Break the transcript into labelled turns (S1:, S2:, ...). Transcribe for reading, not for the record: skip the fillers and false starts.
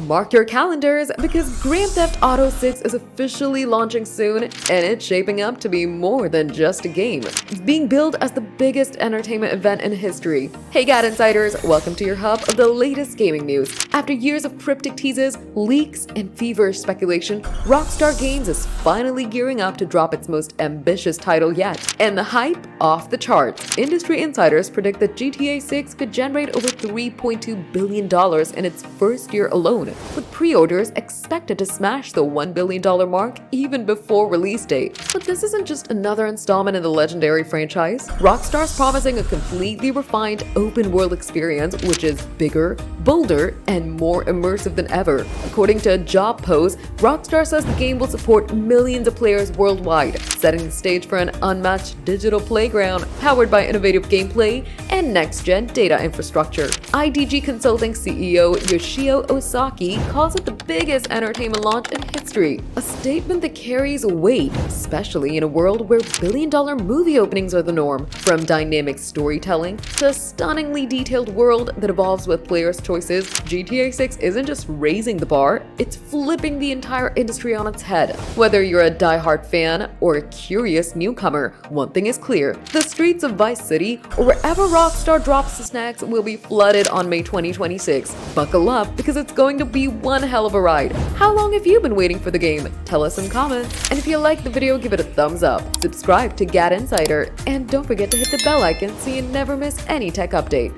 S1: Mark your calendars because Grand Theft Auto 6 is officially launching soon, and it's shaping up to be more than just a game. It's being billed as the biggest entertainment event in history. Hey GadInsiders, welcome to your hub of the latest gaming news. After years of cryptic teases, leaks, and feverish speculation, Rockstar Games is finally gearing up to drop its most ambitious title yet. And the hype off the charts. Industry insiders predict that GTA 6 could generate over $3.2 billion in its first year alone, with pre-orders expected to smash the $1 billion mark even before release date. But this isn't just another installment in the legendary franchise. Rockstar's promising a completely refined open-world experience which is bigger, bolder, and more immersive than ever. According to a job post, Rockstar says the game will support millions of players worldwide, setting the stage for an unmatched digital playground powered by innovative gameplay and next-gen data infrastructure. IDG Consulting CEO Yoshio Osaki calls it the biggest entertainment launch in history, a statement that carries weight, especially in a world where billion-dollar movie openings are the norm. From dynamic storytelling to a stunningly detailed world that evolves with players' choices, GTA 6 isn't just raising the bar, it's flipping the entire industry on its head. Whether you're a die-hard fan or a curious newcomer, one thing is clear: the streets of Vice City or wherever Rockstar drops the snacks will be flooded on May 2026. Buckle up because it's going to be one hell of a ride. How long have you been waiting for the game? Tell us in comments. And if you liked the video, give it a thumbs up. Subscribe to GadInsider and don't forget to hit the bell icon so you never miss any tech update.